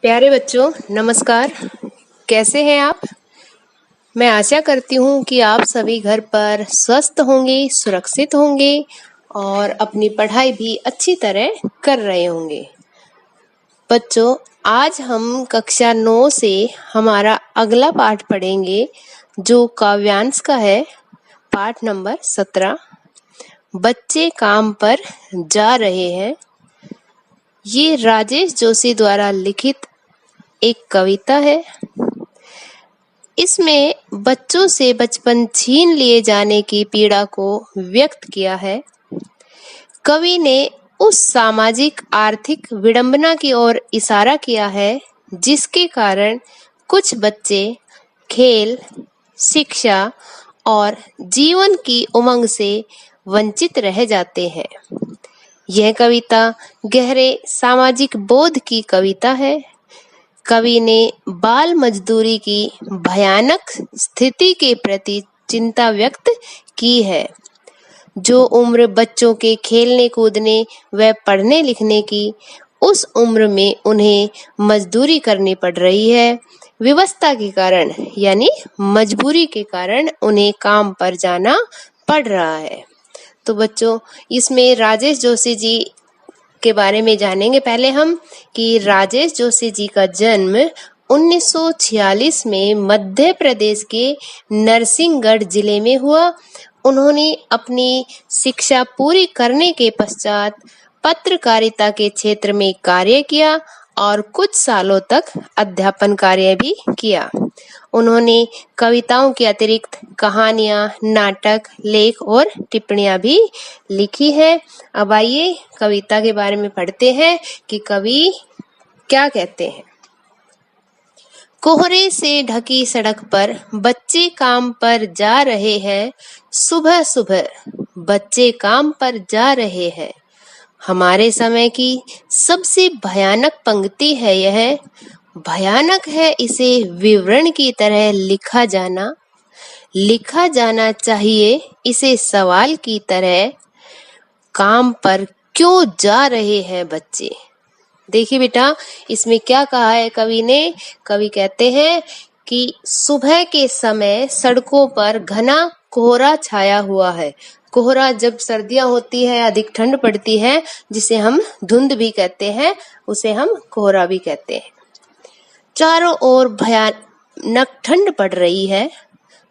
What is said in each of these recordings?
प्यारे बच्चों, नमस्कार। कैसे हैं आप? मैं आशा करती हूँ कि आप सभी घर पर स्वस्थ होंगे, सुरक्षित होंगे और अपनी पढ़ाई भी अच्छी तरह कर रहे होंगे। बच्चों, आज हम कक्षा 9 से हमारा अगला पाठ पढ़ेंगे जो काव्यांश का है, पाठ नंबर 17। बच्चे काम पर जा रहे हैं। ये राजेश जोशी द्वारा लिखित एक कविता है। इसमें बच्चों से बचपन छीन लिए जाने की पीड़ा को व्यक्त किया है। कवि ने उस सामाजिक आर्थिक विडंबना की ओर इशारा किया है जिसके कारण कुछ बच्चे खेल, शिक्षा और जीवन की उमंग से वंचित रह जाते हैं। यह कविता गहरे सामाजिक बोध की कविता है। कवि ने बाल मजदूरी की भयानक स्थिति के प्रति चिंता व्यक्त की है। जो उम्र बच्चों के खेलने कूदने व पढ़ने लिखने की, उस उम्र में उन्हें मजदूरी करनी पड़ रही है। व्यवस्था के कारण यानी मजबूरी के कारण उन्हें काम पर जाना पड़ रहा है। तो बच्चों, इसमें राजेश जोशी जी के बारे में जानेंगे पहले हम कि राजेश जोशी जी का जन्म 1946 में मध्य प्रदेश के नरसिंहगढ़ जिले में हुआ। उन्होंने अपनी शिक्षा पूरी करने के पश्चात पत्रकारिता के क्षेत्र में कार्य किया और कुछ सालों तक अध्यापन कार्य भी किया। उन्होंने कविताओं के अतिरिक्त कहानियां, नाटक, लेख और टिप्पणियां भी लिखी है। अब आइए कविता के बारे में पढ़ते हैं कि कवि क्या कहते हैं। कोहरे से ढकी सड़क पर बच्चे काम पर जा रहे हैं। सुबह सुबह बच्चे काम पर जा रहे हैं। हमारे समय की सबसे भयानक पंक्ति है यह। भयानक है इसे विवरण की तरह लिखा जाना चाहिए इसे सवाल की तरह। काम पर क्यों जा रहे हैं बच्चे? देखिए बेटा, इसमें क्या कहा है कवि ने। कवि कहते हैं कि सुबह के समय सड़कों पर घना कोहरा छाया हुआ है। कोहरा जब सर्दियां होती है, अधिक ठंड पड़ती है, जिसे हम धुंध भी कहते हैं, उसे हम कोहरा भी कहते हैं। चारों ओर भयानक ठंड पड़ रही है,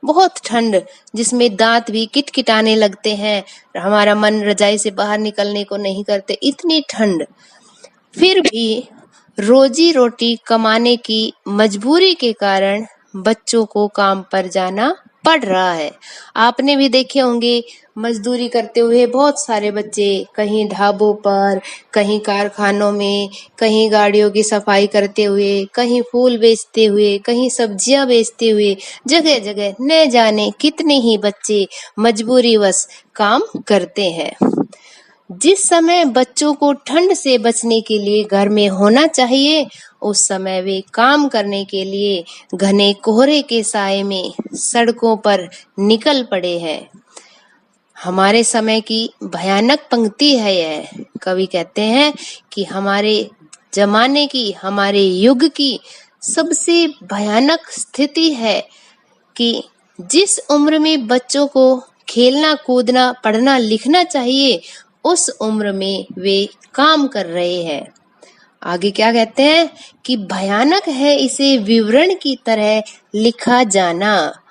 बहुत ठंड, जिसमें दांत भी किटकिटाने लगते हैं। हमारा मन रजाई से बाहर निकलने को नहीं करते, इतनी ठंड। फिर भी रोजी रोटी कमाने की मजबूरी के कारण बच्चों को काम पर जाना पड़ रहा है। आपने भी देखे होंगे मजदूरी करते हुए बहुत सारे बच्चे, कहीं ढाबों पर, कहीं कारखानों में, कहीं गाड़ियों की सफाई करते हुए, कहीं फूल बेचते हुए, कहीं सब्जियां बेचते हुए, जगह जगह न जाने कितने ही बच्चे मजबूरीवश काम करते हैं। जिस समय बच्चों को ठंड से बचने के लिए घर में होना चाहिए, उस समय वे काम करने के लिए घने कोहरे के साए में सड़कों पर निकल पड़े हैं। हमारे समय की भयानक पंक्ति है यह। कवि कहते हैं कि हमारे जमाने की, हमारे युग की सबसे भयानक स्थिति है कि जिस उम्र में बच्चों को खेलना, कूदना, पढ़ना, लिखना चाहिए, उस उम्र में वे काम कर रहे हैं। आगे क्या कहते हैं कि भयानक है इसे विवरण की तरह लिखा जाना।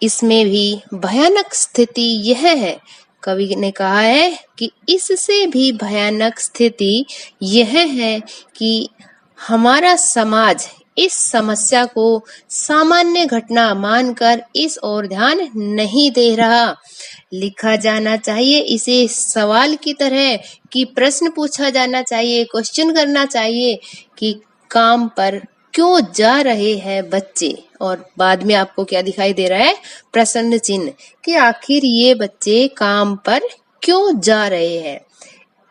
इसमें भी भयानक स्थिति यह है, कवि ने कहा है कि इससे भी भयानक स्थिति यह है कि हमारा समाज इस समस्या को सामान्य घटना मानकर इस ओर ध्यान नहीं दे रहा। लिखा जाना चाहिए इसे सवाल की तरह, कि प्रश्न पूछा जाना चाहिए, क्वेश्चन करना चाहिए कि काम पर क्यों जा रहे हैं बच्चे। और बाद में आपको क्या दिखाई दे रहा है? प्रश्न चिन्ह, कि आखिर ये बच्चे काम पर क्यों जा रहे हैं।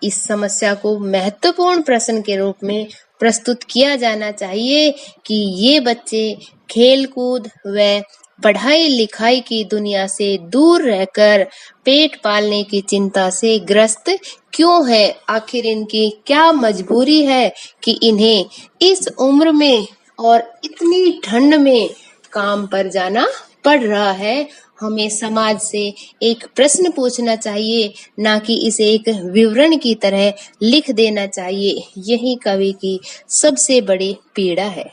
इस समस्या को महत्वपूर्ण प्रश्न के रूप में प्रस्तुत किया जाना चाहिए कि ये बच्चे खेल कूद व पढ़ाई लिखाई की दुनिया से दूर रहकर पेट पालने की चिंता से ग्रस्त क्यों है? आखिर इनकी क्या मजबूरी है कि इन्हें इस उम्र में और इतनी ठंड में काम पर जाना पड़ रहा है? हमें समाज से एक प्रश्न पूछना चाहिए, ना कि इसे एक विवरण की तरह लिख देना चाहिए। यही कवि की सबसे बड़ी पीड़ा है।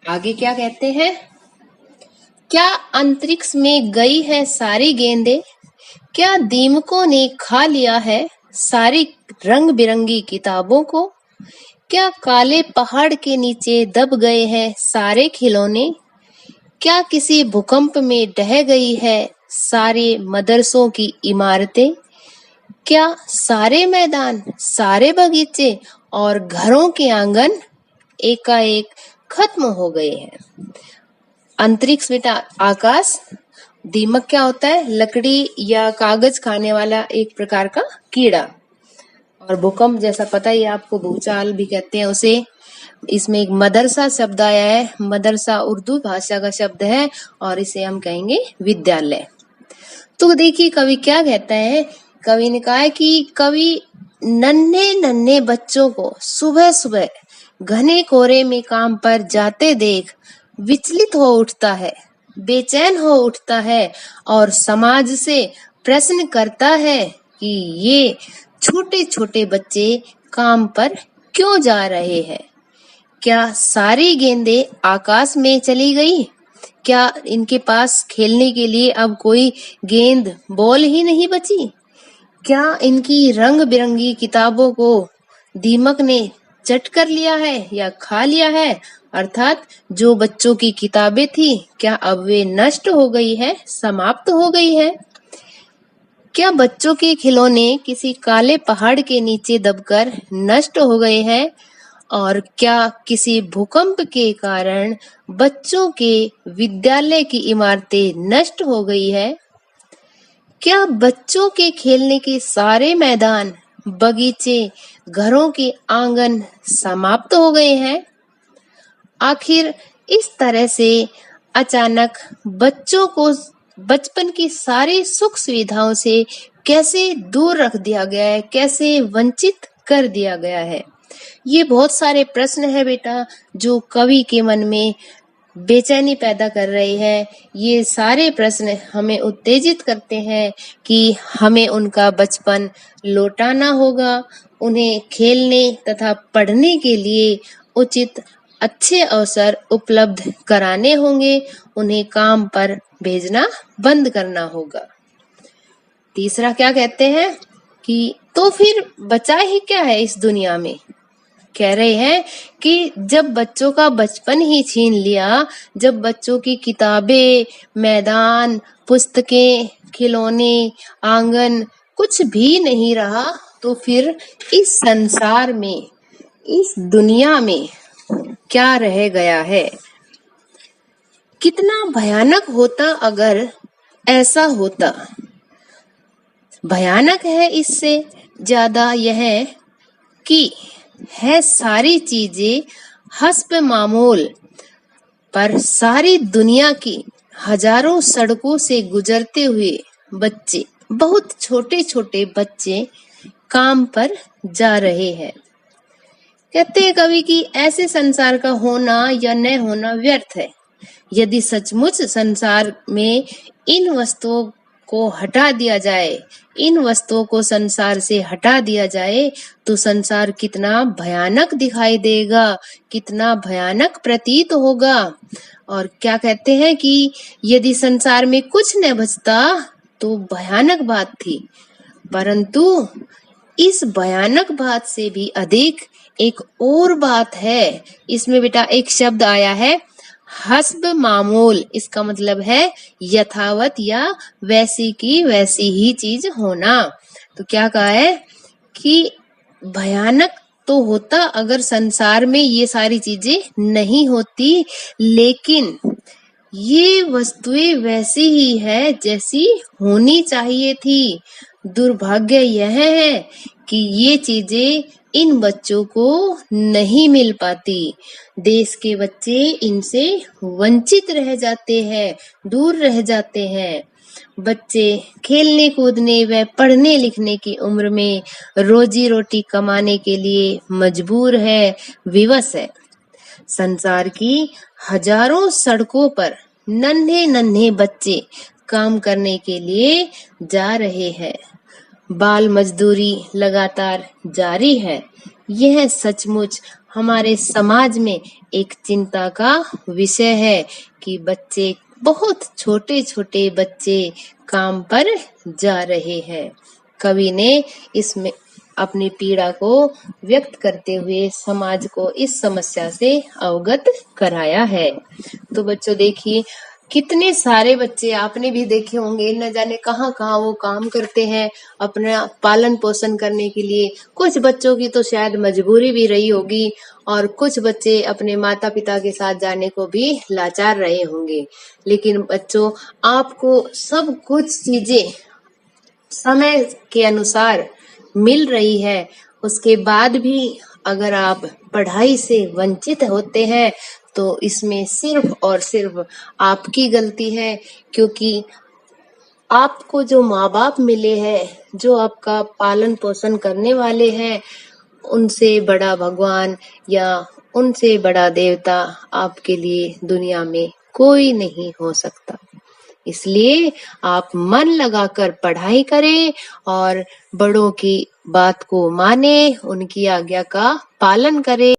आगे क्या कहते हैं? क्या अंतरिक्ष में गई है सारी गेंदें? क्या दीमकों ने खा लिया है सारी रंग बिरंगी किताबों को? क्या काले पहाड़ के नीचे दब गए हैं सारे खिलौने? क्या किसी भूकंप में ढह गई है सारे मदरसों की इमारतें? क्या सारे मैदान, सारे बगीचे और घरों के आंगन एकाएक खत्म हो गए हैं? अंतरिक्ष बेटा आकाश। दीमक क्या होता है? लकड़ी या कागज खाने वाला एक प्रकार का कीड़ा। और भूकंप जैसा पता ही आपको, भूचाल भी कहते हैं उसे। इसमें एक मदरसा शब्द आया है। मदरसा उर्दू भाषा का शब्द है और इसे हम कहेंगे विद्यालय। तो देखिए कवि क्या कहता है। कवि ने कहा है कि कवि नन्हे नन्हे बच्चों को सुबह सुबह घने कोहरे में काम पर जाते देख विचलित हो उठता है, बेचैन हो उठता है और समाज से प्रश्न करता है कि ये छोटे छोटे बच्चे काम पर क्यों जा रहे हैं? क्या सारी गेंदें आकाश में चली गई? क्या इनके पास खेलने के लिए अब कोई गेंद बॉल ही नहीं बची? क्या इनकी रंग बिरंगी किताबों को दीमक ने चट कर लिया है या खा लिया है? अर्थात जो बच्चों की किताबें थी, क्या अब वे नष्ट हो गई है, समाप्त हो गई है? क्या बच्चों के खिलौने किसी काले पहाड़ के नीचे दबकर नष्ट हो गए हैं? और क्या किसी भूकंप के कारण बच्चों के विद्यालय की इमारतें नष्ट हो गई है? क्या बच्चों के खेलने के सारे मैदान, बगीचे, घरों के आंगन समाप्त हो गए हैं? आखिर इस तरह से अचानक बच्चों को बचपन की सारी सुख सुविधाओं से कैसे दूर रख दिया गया है, कैसे वंचित कर दिया गया है? ये बहुत सारे प्रश्न है बेटा जो कवि के मन में बेचैनी पैदा कर रहे हैं। ये सारे प्रश्न हमें उत्तेजित करते हैं कि हमें उनका बचपन लौटाना होगा, उन्हें खेलने तथा पढ़ने के लिए उचित अच्छे अवसर उपलब्ध कराने होंगे, उन्हें काम पर भेजना बंद करना होगा। तीसरा क्या कहते हैं कि तो फिर बचा ही क्या है इस दुनिया में? कह रहे हैं कि जब बच्चों का बचपन ही छीन लिया, जब बच्चों की किताबें, मैदान, पुस्तकें, खिलौने, आंगन कुछ भी नहीं रहा, तो फिर इस संसार में, इस दुनिया में क्या रह गया है? कितना भयानक होता अगर ऐसा होता। भयानक है इससे ज्यादा यह कि है सारी चीजें हस्ब मामूल, पर सारी दुनिया की हजारों सड़कों से गुजरते हुए बच्चे, बहुत छोटे छोटे बच्चे काम पर जा रहे हैं। कहते हैं कवि कि ऐसे संसार का होना या न होना व्यर्थ है। यदि सचमुच संसार में इन वस्तुओं को हटा दिया जाए, इन वस्तुओं को संसार से हटा दिया जाए, तो संसार कितना भयानक दिखाई देगा, कितना भयानक प्रतीत होगा। और क्या कहते हैं कि यदि संसार में कुछ न बचता तो भयानक बात थी, परंतु इस भयानक बात से भी अधिक एक और बात है। इसमें बेटा एक शब्द आया है हस्ब मामूल। इसका मतलब है यथावत या वैसी की वैसी ही चीज होना। तो क्या कहा है कि भयानक तो होता अगर संसार में ये सारी चीजें नहीं होती, लेकिन ये वस्तुएं वैसी ही है जैसी होनी चाहिए थी। दुर्भाग्य यह है कि ये चीजें इन बच्चों को नहीं मिल पाती। देश के बच्चे इनसे वंचित रह जाते हैं, दूर रह जाते हैं। बच्चे खेलने कूदने व पढ़ने लिखने की उम्र में रोजी रोटी कमाने के लिए मजबूर है, विवश है। संसार की हजारों सड़कों पर नन्हे नन्हे बच्चे काम करने के लिए जा रहे हैं। बाल मजदूरी लगातार जारी है। यह सचमुच हमारे समाज में एक चिंता का विषय है कि बच्चे, बहुत छोटे छोटे बच्चे काम पर जा रहे हैं। कवि ने इसमें अपनी पीड़ा को व्यक्त करते हुए समाज को इस समस्या से अवगत कराया है। तो बच्चों देखिए, कितने सारे बच्चे आपने भी देखे होंगे, न जाने कहाँ कहाँ वो काम करते हैं अपना पालन पोषण करने के लिए। कुछ बच्चों की तो शायद मजबूरी भी रही होगी और कुछ बच्चे अपने माता पिता के साथ जाने को भी लाचार रहे होंगे। लेकिन बच्चों, आपको सब कुछ चीजें समय के अनुसार मिल रही है, उसके बाद भी अगर आप पढ़ाई से वंचित होते हैं तो इसमें सिर्फ और सिर्फ आपकी गलती है, क्योंकि आपको जो माँ बाप मिले हैं, जो आपका पालन पोषण करने वाले हैं, उनसे बड़ा भगवान या उनसे बड़ा देवता आपके लिए दुनिया में कोई नहीं हो सकता। इसलिए आप मन लगाकर पढ़ाई करें और बड़ों की बात को माने, उनकी आज्ञा का पालन करें।